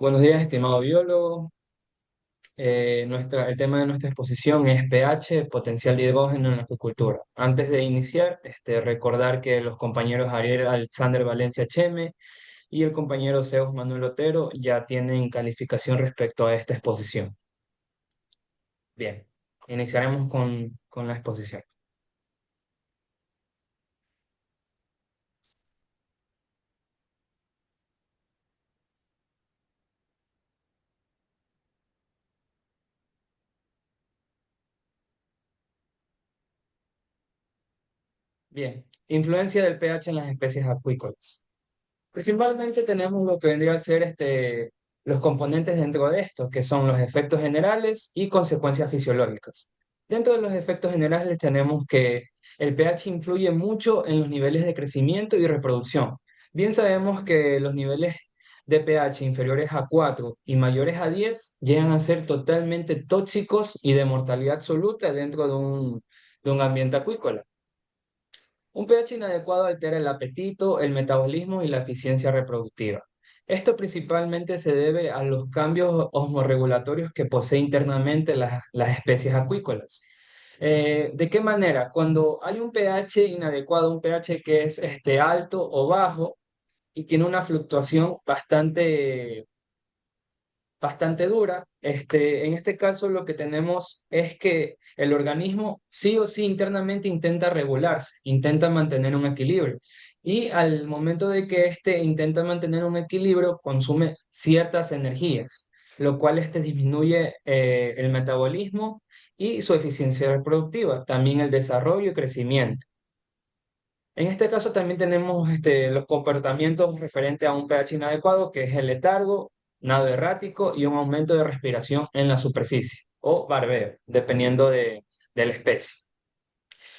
Buenos días, estimado biólogo. El tema de nuestra exposición es pH, potencial de hidrógeno en la acuicultura. Antes de iniciar, recordar que los compañeros Ariel Alexander Valencia Cheme y el compañero Zeus Manuel Otero ya tienen calificación respecto a esta exposición. Bien, iniciaremos con la exposición. Bien, influencia del pH en las especies acuícolas. Principalmente tenemos lo que vendría a ser los componentes dentro de esto, que son los efectos generales y consecuencias fisiológicas. Dentro de los efectos generales tenemos que el pH influye mucho en los niveles de crecimiento y reproducción. Bien sabemos que los niveles de pH inferiores a 4 y mayores a 10 llegan a ser totalmente tóxicos y de mortalidad absoluta dentro de un ambiente acuícola. Un pH inadecuado altera el apetito, el metabolismo y la eficiencia reproductiva. Esto principalmente se debe a los cambios osmorregulatorios que posee internamente las especies acuícolas. ¿De qué manera? Cuando hay un pH inadecuado, un pH que es alto o bajo y tiene una fluctuación bastante dura. En este caso lo que tenemos es que el organismo sí o sí internamente intenta regularse, intenta mantener un equilibrio. Y al momento de que éste intenta mantener un equilibrio, consume ciertas energías, lo cual disminuye el metabolismo y su eficiencia reproductiva, también el desarrollo y crecimiento. En este caso también tenemos los comportamientos referentes a un pH inadecuado, que es el letargo, nado errático y un aumento de respiración en la superficie o barbeo, dependiendo de la especie.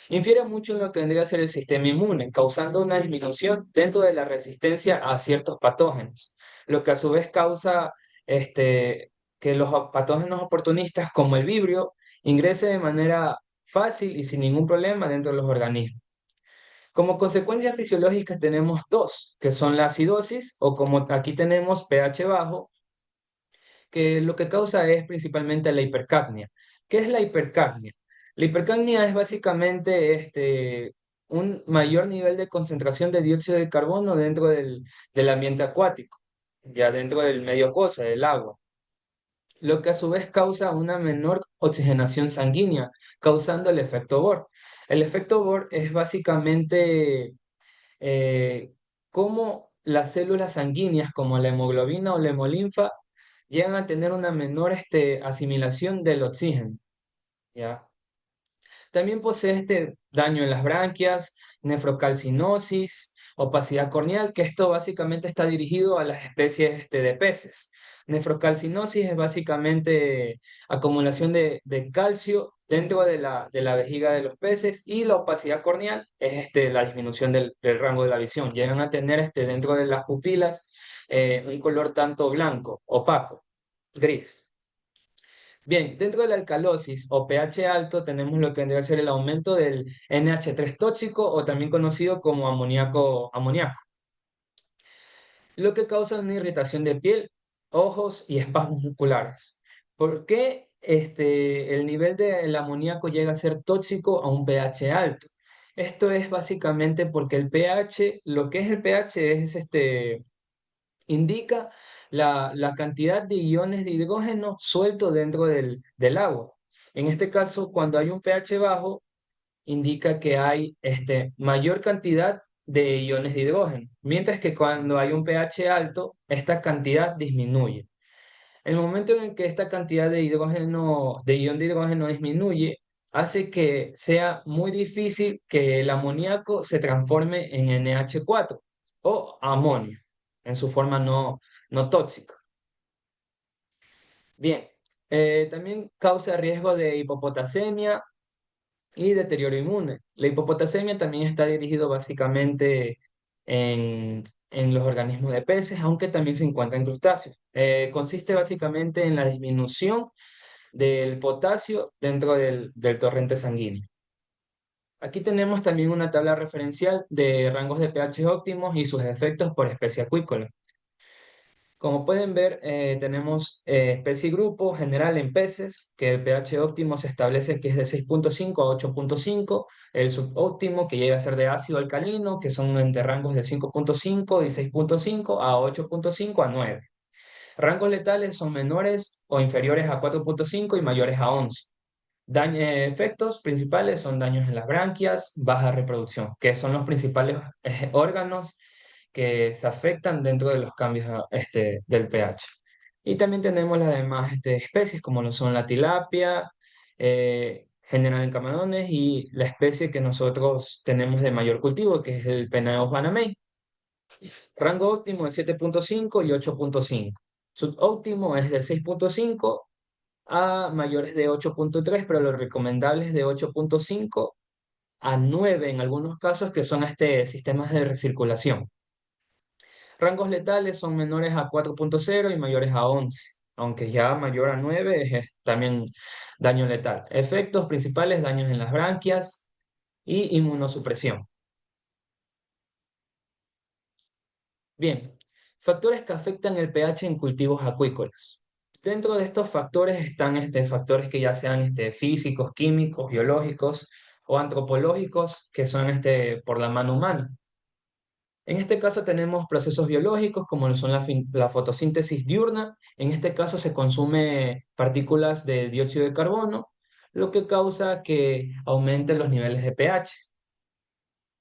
Infiere mucho en lo que vendría a ser el sistema inmune, causando una disminución dentro de la resistencia a ciertos patógenos, lo que a su vez causa que los patógenos oportunistas como el vibrio ingresen de manera fácil y sin ningún problema dentro de los organismos. Como consecuencias fisiológicas tenemos dos, que son la acidosis o como aquí tenemos pH bajo, que lo que causa es principalmente la hipercapnia. ¿Qué es la hipercapnia? La hipercapnia es básicamente un mayor nivel de concentración de dióxido de carbono dentro del ambiente acuático, ya dentro del medio aquoso, del agua, lo que a su vez causa una menor oxigenación sanguínea, causando el efecto Bohr. El efecto Bohr es básicamente eh, cómo las células sanguíneas como la hemoglobina o la hemolinfa llegan a tener una menor asimilación del oxígeno, ¿ya? También posee daño en las branquias, nefrocalcinosis, opacidad corneal, que esto básicamente está dirigido a las especies de peces. Nefrocalcinosis es básicamente acumulación de calcio dentro de la vejiga de los peces y la opacidad corneal es la disminución del rango de la visión. Llegan a tener dentro de las pupilas un color tanto blanco, opaco, gris. Bien, dentro de la alcalosis o pH alto tenemos lo que vendría a ser el aumento del NH3 tóxico o también conocido como amoníaco, lo que causa una irritación de piel, ojos y espasmos musculares. ¿Por qué el nivel del amoníaco llega a ser tóxico a un pH alto? Esto es básicamente porque el pH, lo que es el pH es indica la cantidad de iones de hidrógeno suelto dentro del agua. En este caso, cuando hay un pH bajo, indica que hay mayor cantidad de iones de hidrógeno, mientras que cuando hay un pH alto, esta cantidad disminuye. El momento en el que esta cantidad de hidrógeno, de ion de hidrógeno disminuye, hace que sea muy difícil que el amoníaco se transforme en NH4 o amonio, en su forma no tóxica. Bien, también causa riesgo de hipopotasemia y deterioro inmune. La hipopotasemia también está dirigido básicamente en los organismos de peces, aunque también se encuentra en crustáceos. Consiste básicamente en la disminución del potasio dentro del torrente sanguíneo. Aquí tenemos también una tabla referencial de rangos de pH óptimos y sus efectos por especie acuícola. Como pueden ver, tenemos especie y grupo general en peces, que el pH óptimo se establece que es de 6,5 a 8,5, el subóptimo que llega a ser de ácido alcalino, que son entre rangos de 5,5 y 6,5 a 8,5 a 9. Rangos letales son menores o inferiores a 4,5 y mayores a 11. Efectos principales son daños en las branquias, baja reproducción, que son los principales órganos que se afectan dentro de los cambios del pH. Y también tenemos las demás especies, como lo son la tilapia, general en camarones, y la especie que nosotros tenemos de mayor cultivo, que es el Penaeus banamei. Rango óptimo es 7,5 y 8,5. Subóptimo es de 6,5 a mayores de 8,3, pero lo recomendable es de 8,5 a 9 en algunos casos, que son sistemas de recirculación. Rangos letales son menores a 4,0 y mayores a 11, aunque ya mayor a 9 es también daño letal. Efectos principales: daños en las branquias y inmunosupresión. Bien, factores que afectan el pH en cultivos acuícolas. Dentro de estos factores están factores que ya sean físicos, químicos, biológicos o antropológicos, que son por la mano humana. En este caso tenemos procesos biológicos como lo son la fotosíntesis diurna. En este caso se consume partículas de dióxido de carbono, lo que causa que aumenten los niveles de pH.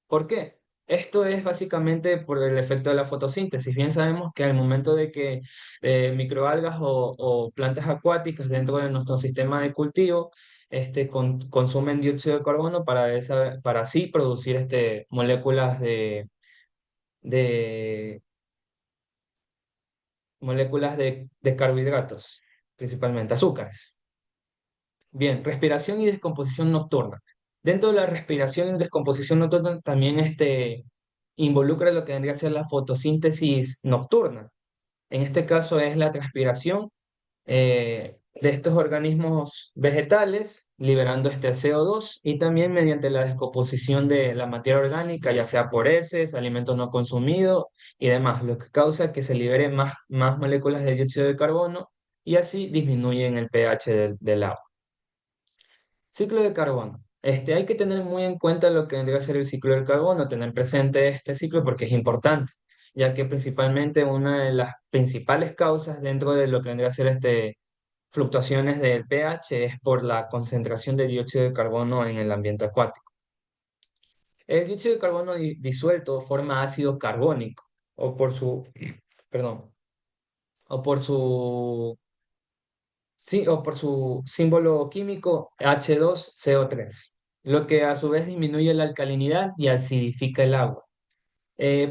¿Por qué? Esto es básicamente por el efecto de la fotosíntesis. Bien sabemos que al momento de que microalgas o plantas acuáticas dentro de nuestro sistema de cultivo consumen dióxido de carbono para así producir moléculas de de carbohidratos, principalmente azúcares. Bien, respiración y descomposición nocturna. Dentro de la respiración y descomposición nocturna también involucra lo que vendría a ser la fotosíntesis nocturna. En este caso es la transpiración de estos organismos vegetales, liberando este CO2, y también mediante la descomposición de la materia orgánica, ya sea por heces, alimentos no consumidos y demás, lo que causa que se libere más moléculas de dióxido de carbono y así disminuyen el pH del agua. Ciclo de carbono. Hay que tener muy en cuenta lo que vendría a ser el ciclo del carbono, tener presente este ciclo porque es importante, ya que principalmente una de las principales causas dentro de lo que vendría a ser fluctuaciones del pH es por la concentración de dióxido de carbono en el ambiente acuático. El dióxido de carbono disuelto forma ácido carbónico, o por su, perdón, o por su, sí, o por su símbolo químico H2CO3, lo que a su vez disminuye la alcalinidad y acidifica el agua.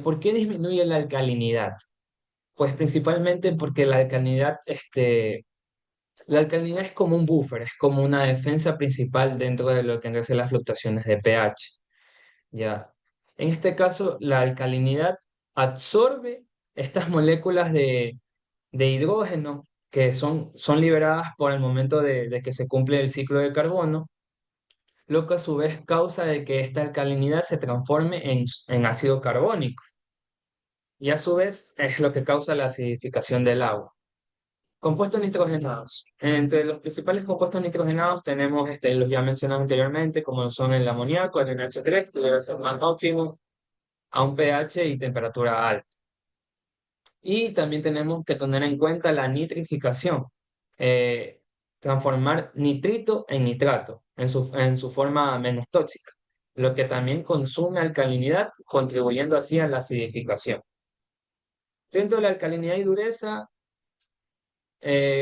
¿Por qué disminuye la alcalinidad? Pues principalmente porque la alcalinidad es como un buffer, es como una defensa principal dentro de lo que han de ser las fluctuaciones de pH. Ya. En este caso, la alcalinidad absorbe estas moléculas de hidrógeno que son liberadas por el momento de que se cumple el ciclo de carbono, lo que a su vez causa de que esta alcalinidad se transforme en ácido carbónico, y a su vez es lo que causa la acidificación del agua. Compuestos nitrogenados. Entre los principales compuestos nitrogenados tenemos los ya mencionados anteriormente, como son el amoníaco, el NH3, que debe ser más óptimo a un pH y temperatura alta. Y también tenemos que tener en cuenta la nitrificación, eh, transformar nitrito en nitrato en su forma menos tóxica, lo que también consume alcalinidad, contribuyendo así a la acidificación. Dentro de la alcalinidad y dureza,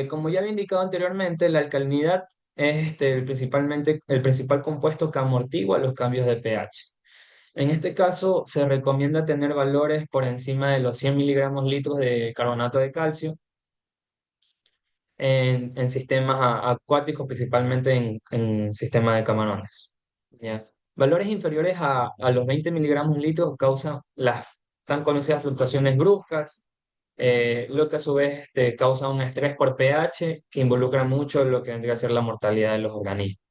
como ya había indicado anteriormente, la alcalinidad es principalmente el principal compuesto que amortigua los cambios de pH. En este caso, se recomienda tener valores por encima de los 100 miligramos litros de carbonato de calcio en sistemas acuáticos, principalmente en sistemas de camarones. ¿Ya? Valores inferiores a los 20 miligramos litros causan las tan conocidas fluctuaciones bruscas, lo que a su vez causa un estrés por pH que involucra mucho lo que vendría a ser la mortalidad de los organismos.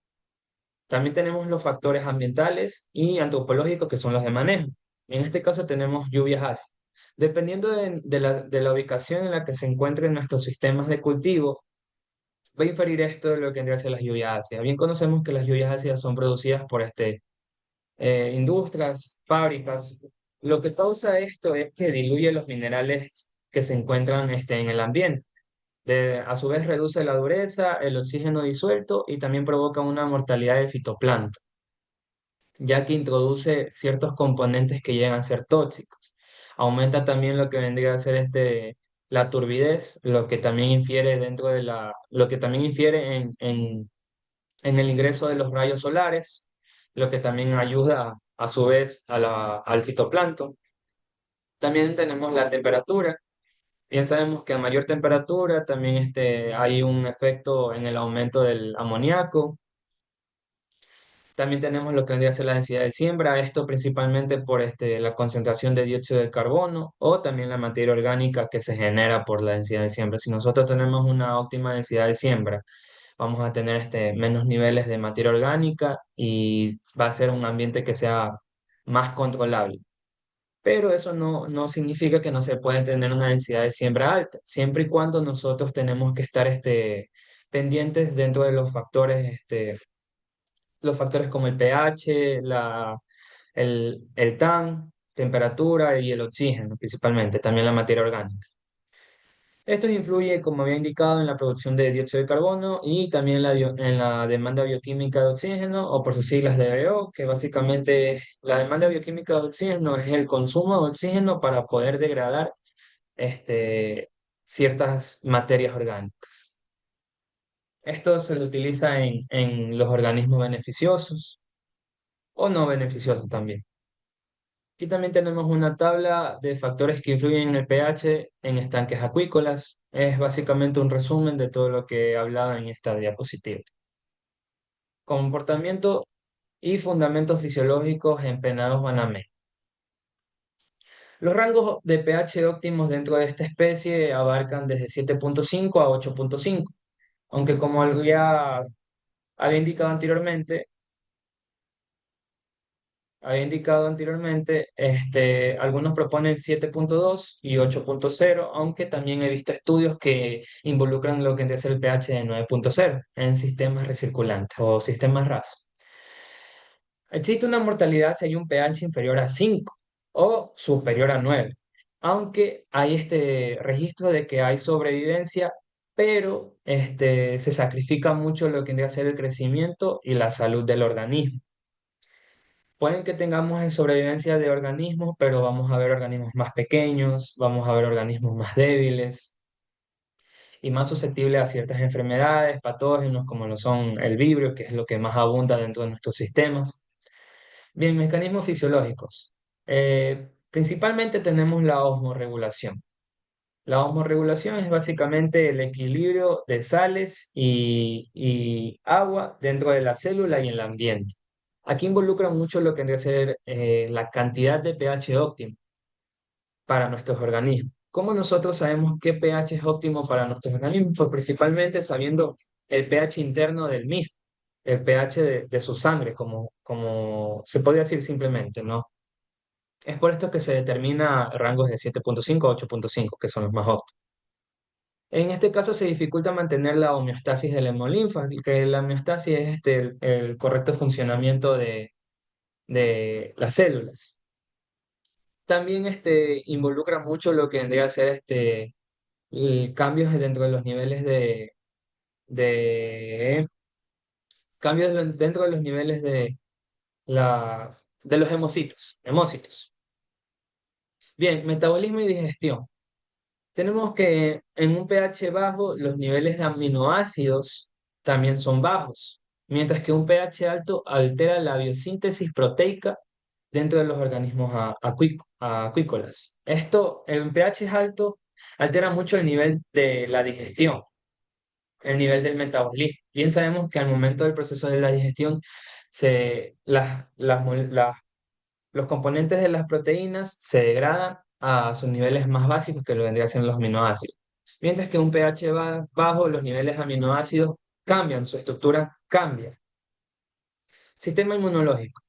También tenemos los factores ambientales y antropológicos, que son los de manejo. En este caso tenemos lluvias ácidas. Dependiendo de la ubicación en la que se encuentren nuestros sistemas de cultivo, va a inferir esto de lo que vendría a ser las lluvias ácidas. Bien conocemos que las lluvias ácidas son producidas por industrias, fábricas. Lo que causa esto es que diluye los minerales que se encuentran en el ambiente. A su vez reduce la dureza, el oxígeno disuelto y también provoca una mortalidad del fitoplancton, ya que introduce ciertos componentes que llegan a ser tóxicos. Aumenta también lo que vendría a ser la turbidez, lo que también infiere lo que también infiere en el ingreso de los rayos solares, lo que también ayuda a su vez al fitoplancton. También tenemos la temperatura. Bien sabemos que a mayor temperatura también hay un efecto en el aumento del amoníaco. También tenemos lo que vendría a ser la densidad de siembra, esto principalmente por la concentración de dióxido de carbono o también la materia orgánica que se genera por la densidad de siembra. Si nosotros tenemos una óptima densidad de siembra, vamos a tener menos niveles de materia orgánica y va a ser un ambiente que sea más controlable. Pero eso no significa que no se puede tener una densidad de siembra alta, siempre y cuando nosotros tenemos que estar pendientes dentro de los factores como el pH, el TAN, temperatura y el oxígeno principalmente, también la materia orgánica. Esto influye, como había indicado, en la producción de dióxido de carbono y también en la demanda bioquímica de oxígeno, o por sus siglas DBO, que básicamente la demanda bioquímica de oxígeno es el consumo de oxígeno para poder degradar ciertas materias orgánicas. Esto se lo utiliza en los organismos beneficiosos o no beneficiosos también. Aquí también tenemos una tabla de factores que influyen en el pH en estanques acuícolas. Es básicamente un resumen de todo lo que he hablado en esta diapositiva. Comportamiento y fundamentos fisiológicos en penados banamé. Los rangos de pH óptimos dentro de esta especie abarcan desde 7,5 a 8,5, aunque como había indicado anteriormente, algunos proponen 7,2 y 8,0, aunque también he visto estudios que involucran lo que es el pH de 9,0 en sistemas recirculantes o sistemas RAS. Existe una mortalidad si hay un pH inferior a 5 o superior a 9, aunque hay este registro de que hay sobrevivencia, pero se sacrifica mucho lo que tendría que ser el crecimiento y la salud del organismo. Pueden que tengamos en sobrevivencia de organismos, pero vamos a ver organismos más pequeños, vamos a ver organismos más débiles y más susceptibles a ciertas enfermedades, patógenos como lo son el vibrio, que es lo que más abunda dentro de nuestros sistemas. Bien, mecanismos fisiológicos. Principalmente tenemos la osmorregulación. La osmorregulación es básicamente el equilibrio de sales y agua dentro de la célula y en el ambiente. Aquí involucra mucho lo que tendría que ser la cantidad de pH óptimo para nuestros organismos. ¿Cómo nosotros sabemos qué pH es óptimo para nuestros organismos? Pues principalmente sabiendo el pH interno del mismo, el pH de su sangre, como se podría decir simplemente, ¿no? Es por esto que se determina rangos de 7,5 a 8,5, que son los más óptimos. En este caso se dificulta mantener la homeostasis de la hemolinfa, que la homeostasis es el correcto funcionamiento de las células. También involucra mucho lo que vendría a ser cambios dentro de los niveles de dentro de los niveles de los hemocitos. Bien, metabolismo y digestión. Tenemos que en un pH bajo los niveles de aminoácidos también son bajos, mientras que un pH alto altera la biosíntesis proteica dentro de los organismos acuícolas. Esto, en pH alto, altera mucho el nivel de la digestión, el nivel del metabolismo. Bien sabemos que al momento del proceso de la digestión, los componentes de las proteínas se degradan a sus niveles más básicos, que lo vendrían a ser los aminoácidos. Mientras que un pH bajo, los niveles de aminoácidos cambian, su estructura cambia. Sistema inmunológico.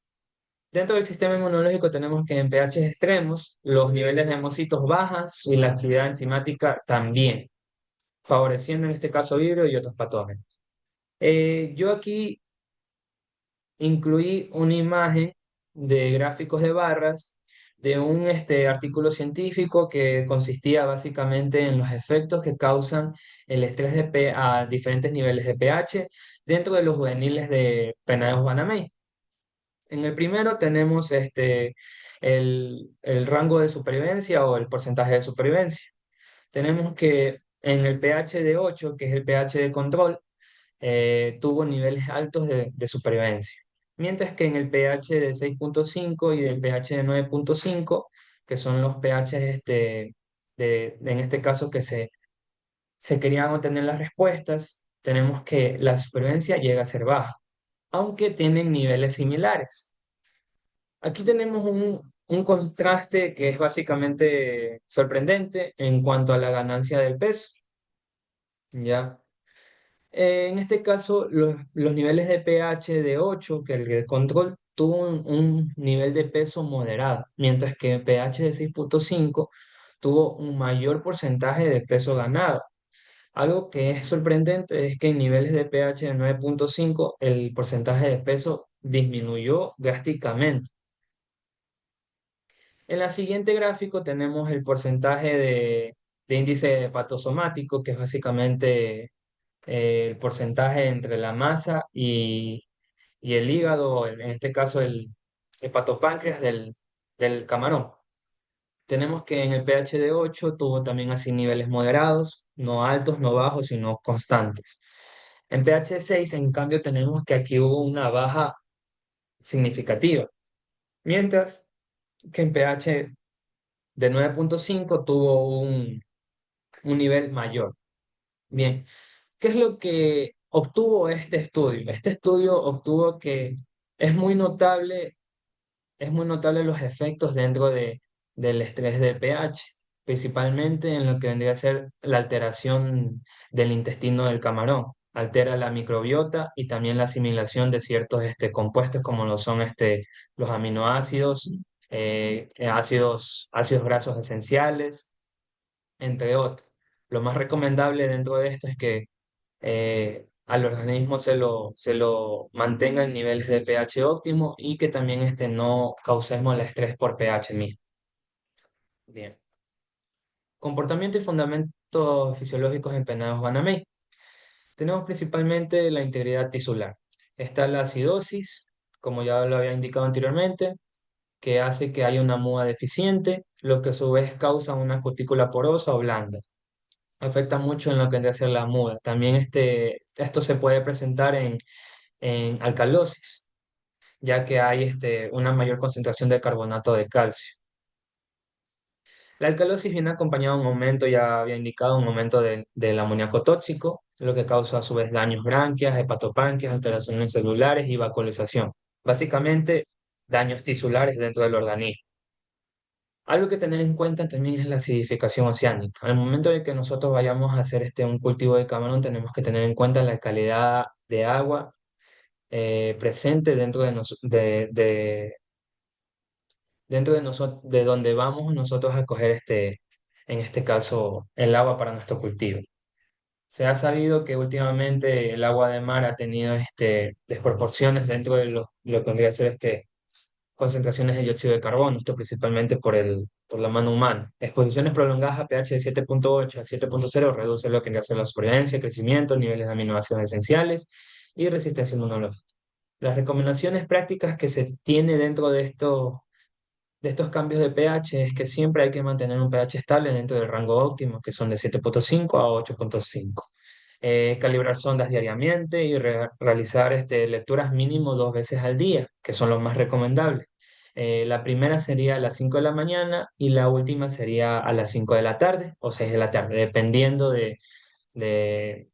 Dentro del sistema inmunológico tenemos que en pH extremos los niveles de hemocitos bajan y la actividad enzimática también, favoreciendo en este caso vibrio y otros patógenos. Yo aquí incluí una imagen de gráficos de barras de un artículo científico que consistía básicamente en los efectos que causan el estrés a diferentes niveles de pH dentro de los juveniles de Penaeus banamey. En el primero tenemos el rango de supervivencia o el porcentaje de supervivencia. Tenemos que en el pH de 8, que es el pH de control, tuvo niveles altos de supervivencia. Mientras que en el pH de 6,5 y del pH de 9,5, que son los pH en este caso que se querían obtener las respuestas, tenemos que la supervivencia llega a ser baja, aunque tienen niveles similares. Aquí tenemos un contraste que es básicamente sorprendente en cuanto a la ganancia del peso, ¿ya? En este caso, los niveles de pH de 8, que el de control, tuvo un nivel de peso moderado, mientras que el pH de 6,5 tuvo un mayor porcentaje de peso ganado. Algo que es sorprendente es que en niveles de pH de 9,5 el porcentaje de peso disminuyó drásticamente. En la siguiente gráfico tenemos el porcentaje de índice hepatosomático, que es básicamente el porcentaje entre la masa y el hígado, en este caso el hepatopáncreas del camarón. Tenemos que en el pH de 8 tuvo también así niveles moderados, no altos, no bajos, sino constantes. En pH 6, en cambio, tenemos que aquí hubo una baja significativa, mientras que en pH de 9,5 tuvo un nivel mayor. Bien, ¿qué es lo que obtuvo este estudio? Este estudio obtuvo que es muy notable, es muy notable los efectos del estrés de pH, principalmente en lo que vendría a ser la alteración del intestino del camarón. Altera la microbiota y también la asimilación de ciertos compuestos como lo son los aminoácidos, ácidos grasos esenciales, entre otros. Lo más recomendable dentro de esto es que al organismo se lo mantenga en niveles de pH óptimo y que también no causemos el estrés por pH mismo. Bien. Comportamiento y fundamentos fisiológicos en Penaos Banamey. Tenemos principalmente la integridad tisular. Está la acidosis, como ya lo había indicado anteriormente, que hace que haya una muda deficiente, lo que a su vez causa una cutícula porosa o blanda. Afecta mucho en lo que vendría a ser la muda. También esto se puede presentar en alcalosis, ya que hay una mayor concentración de carbonato de calcio. La alcalosis viene acompañada de un aumento, ya había indicado, un aumento del amoníaco tóxico, lo que causa a su vez daños branquias, hepatopáncreas, alteraciones celulares y vascularización. Básicamente, daños tisulares dentro del organismo. Algo que tener en cuenta también es la acidificación oceánica. Al momento de que nosotros vayamos a hacer un cultivo de camarón, tenemos que tener en cuenta la calidad de agua presente dentro de nosotros, de donde vamos nosotros a coger en este caso, el agua para nuestro cultivo. Se ha sabido que últimamente el agua de mar ha tenido desproporciones dentro de lo que vendría a ser concentraciones de dióxido de carbono, esto principalmente por la mano humana. Exposiciones prolongadas a pH de 7,8 a 7,0 reduce lo que vendría a ser la supervivencia, crecimiento, niveles de aminoácidos esenciales y resistencia inmunológica. Las recomendaciones prácticas que se tiene dentro de estos cambios de pH es que siempre hay que mantener un pH estable dentro del rango óptimo, que son de 7,5 a 8,5. Calibrar sondas diariamente y realizar lecturas mínimo 2 veces al día, que son los más recomendables. La primera sería a las 5 de la mañana y la última sería a las 5 de la tarde o 6 de la tarde, dependiendo de, de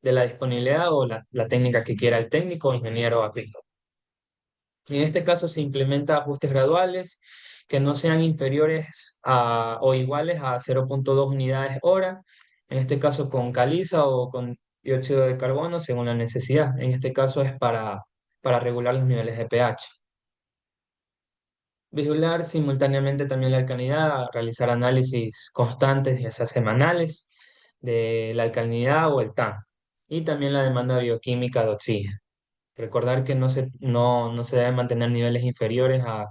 la disponibilidad o la técnica que quiera el técnico o ingeniero agrícola. En este caso se implementa ajustes graduales que no sean inferiores o iguales a 0,2 unidades hora, en este caso con caliza o con dióxido de carbono según la necesidad. En este caso es para regular los niveles de pH. Vigilar simultáneamente también la alcalinidad, realizar análisis constantes, ya sea semanales, de la alcalinidad o el TAM, y también la demanda bioquímica de oxígeno. Recordar que no se deben mantener niveles inferiores a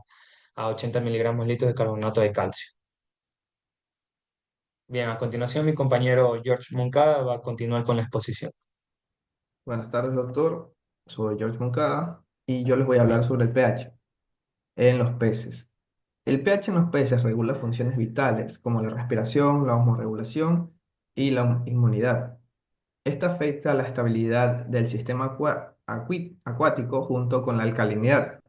80 miligramos litros de carbonato de calcio. Bien, a continuación mi compañero George Moncada va a continuar con la exposición. Buenas tardes, doctor. Soy George Moncada y yo les voy a hablar sobre el pH en los peces. El pH en los peces regula funciones vitales como la respiración, la osmorregulación y la inmunidad. Esta afecta la estabilidad del sistema acuático junto con la alcalinidad.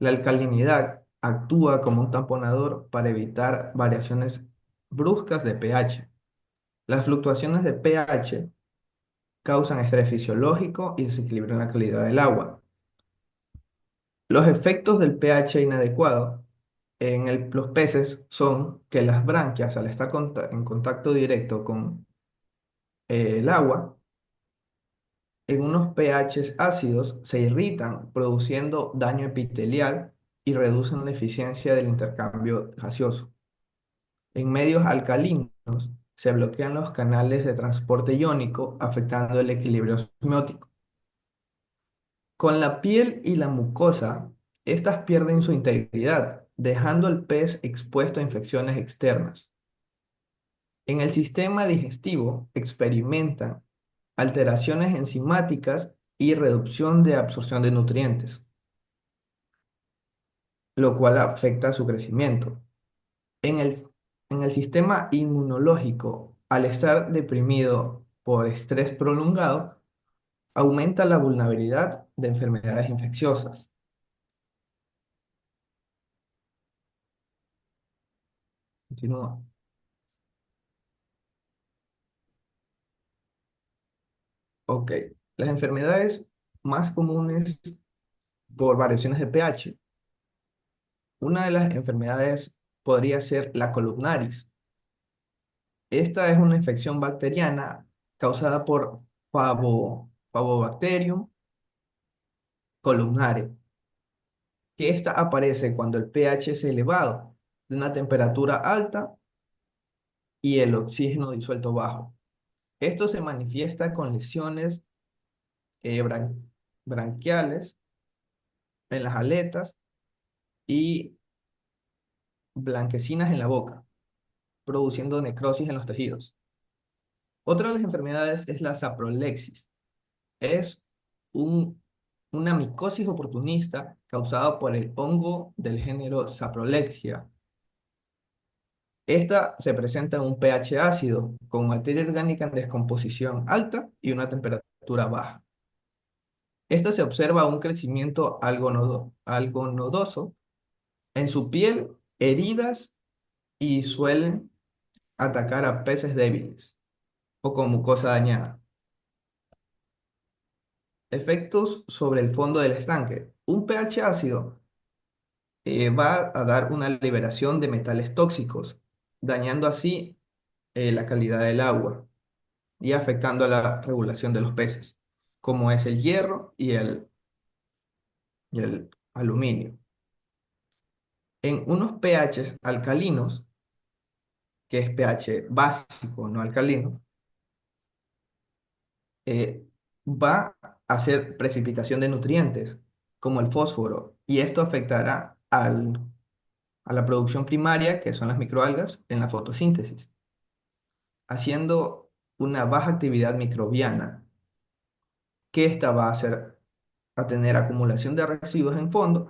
La alcalinidad actúa como un tamponador para evitar variaciones bruscas de pH. Las fluctuaciones de pH causan estrés fisiológico y desequilibrio en la calidad del agua. Los efectos del pH inadecuado en los peces son que las branquias, al estar en contacto directo con el agua, en unos pHs ácidos se irritan, produciendo daño epitelial y reducen la eficiencia del intercambio gaseoso. En medios alcalinos se bloquean los canales de transporte iónico, afectando el equilibrio osmiótico. Con la piel y la mucosa, estas pierden su integridad, dejando al pez expuesto a infecciones externas. En el sistema digestivo experimentan alteraciones enzimáticas y reducción de absorción de nutrientes, lo cual afecta su crecimiento. En en el sistema inmunológico, al estar deprimido por estrés prolongado, aumenta la vulnerabilidad de enfermedades infecciosas. Continúa. Ok. Las enfermedades más comunes por variaciones de pH. Una de las enfermedades podría ser la columnaris. Esta es una infección bacteriana causada por Faebacterium columnare, que esta aparece cuando el pH es elevado, de una temperatura alta y el oxígeno disuelto bajo. Esto se manifiesta con lesiones eh, bran- branquiales en las aletas y blanquecinas en la boca, produciendo necrosis en los tejidos. Otra de las enfermedades es la saprolexis. Es un, una micosis oportunista causada por el hongo del género Saprolexia. Esta se presenta en un pH ácido, con materia orgánica en descomposición alta y una temperatura baja. Esta se observa un crecimiento algo nodoso en su piel, heridas y suelen atacar a peces débiles o con mucosa dañada. Efectos sobre el fondo del estanque. Un pH ácido va a dar una liberación de metales tóxicos, dañando así la calidad del agua y afectando a la regulación de los peces, como es el hierro y el aluminio. En unos pHs alcalinos, que es pH básico, no alcalino, eh, va a hacer precipitación de nutrientes, como el fósforo, y esto afectará a la producción primaria, que son las microalgas, en la fotosíntesis, haciendo una baja actividad microbiana, que esta va a hacer a tener acumulación de residuos en fondo,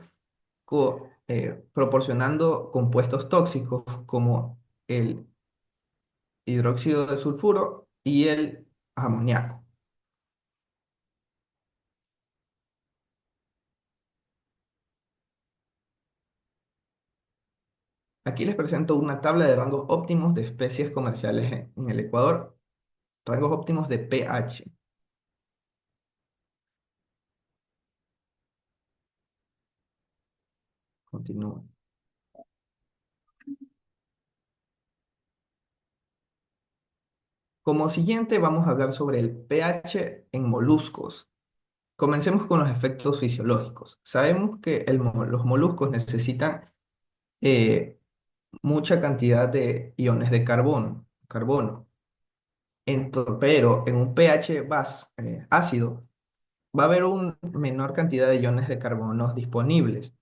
proporcionando compuestos tóxicos como el hidróxido de sulfuro y el amoníaco. Aquí les presento una tabla de rangos óptimos de especies comerciales en el Ecuador, rangos óptimos de pH. Continúo. Como siguiente vamos a hablar sobre el pH en moluscos. Comencemos con los efectos fisiológicos. Sabemos que los moluscos necesitan eh, mucha cantidad de iones de carbono. Pero en un pH ácido va a haber una menor cantidad de iones de carbono disponibles.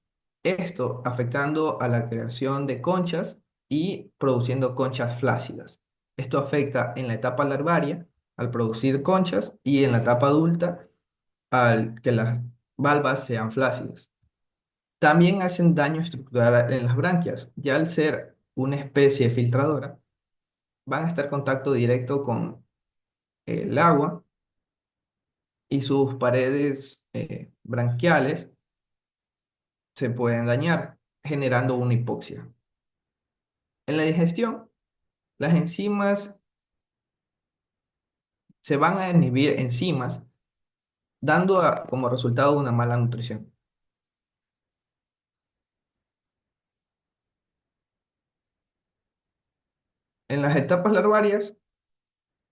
Esto afectando a la creación de conchas y produciendo conchas flácidas. Esto afecta en la etapa larvaria al producir conchas y en la etapa adulta al que las valvas sean flácidas. También hacen daño estructural en las branquias, ya al ser una especie filtradora, van a estar en contacto directo con el agua y sus paredes branquiales se pueden dañar, generando una hipoxia. En la digestión, las enzimas se van a inhibir enzimas, dando como resultado una mala nutrición. En las etapas larvarias,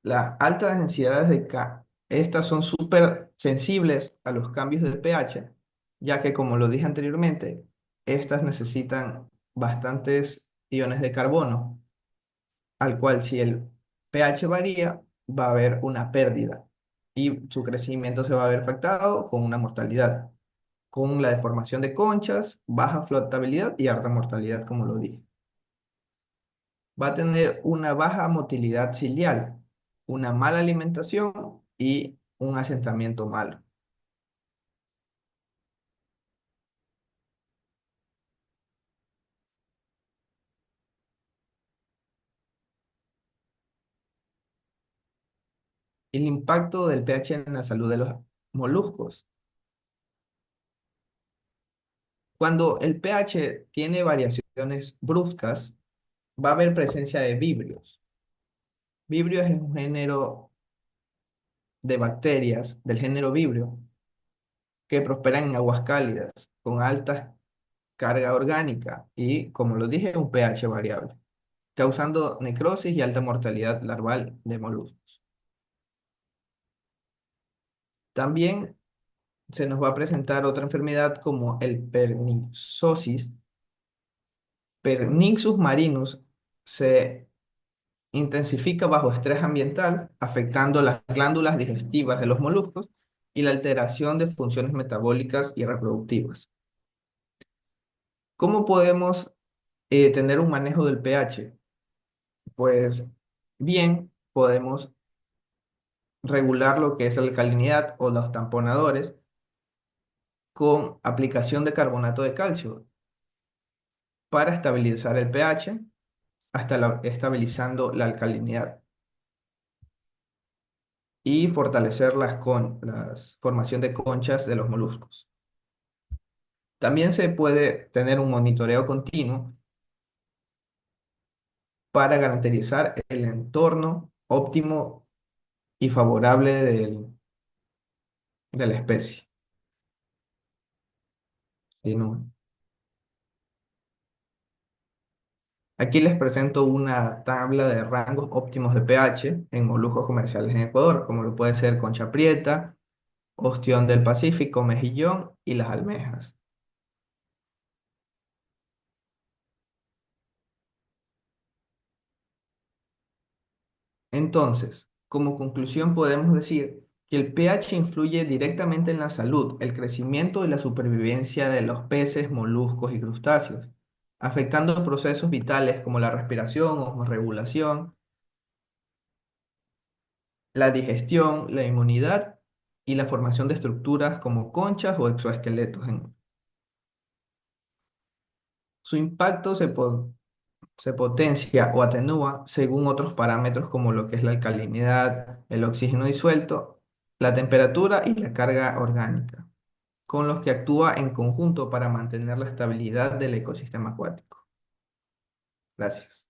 las altas densidades de K, estas son súper sensibles a los cambios del pH, ya que como lo dije anteriormente, estas necesitan bastantes iones de carbono, al cual si el pH varía, va a haber una pérdida y su crecimiento se va a ver afectado con una mortalidad, con la deformación de conchas, baja flotabilidad y alta mortalidad, como lo dije. Va a tener una baja motilidad ciliar, una mala alimentación y un asentamiento malo. El impacto del pH en la salud de los moluscos. Cuando el pH tiene variaciones bruscas, va a haber presencia de vibrios. Vibrios es un género de bacterias del género Vibrio que prosperan en aguas cálidas con alta carga orgánica y, como lo dije, un pH variable, causando necrosis y alta mortalidad larval de moluscos. También se nos va a presentar otra enfermedad como el pernixosis. Pernixus marinus se intensifica bajo estrés ambiental, afectando las glándulas digestivas de los moluscos y la alteración de funciones metabólicas y reproductivas. ¿Cómo podemos tener un manejo del pH? Pues bien, podemos regular lo que es la alcalinidad o los tamponadores con aplicación de carbonato de calcio para estabilizar el pH hasta estabilizando la alcalinidad y fortalecer la formación de conchas de los moluscos. También se puede tener un monitoreo continuo para garantizar el entorno óptimo y favorable de la especie. Continúa. Aquí les presento una tabla de rangos óptimos de pH en moluscos comerciales en Ecuador, como lo puede ser concha prieta, ostión del Pacífico, mejillón y las almejas. Entonces, como conclusión podemos decir que el pH influye directamente en la salud, el crecimiento y la supervivencia de los peces, moluscos y crustáceos, afectando procesos vitales como la respiración, osmorregulación, la digestión, la inmunidad y la formación de estructuras como conchas o exoesqueletos. Su impacto se potencia o atenúa según otros parámetros como lo que es la alcalinidad, el oxígeno disuelto, la temperatura y la carga orgánica, con los que actúa en conjunto para mantener la estabilidad del ecosistema acuático. Gracias.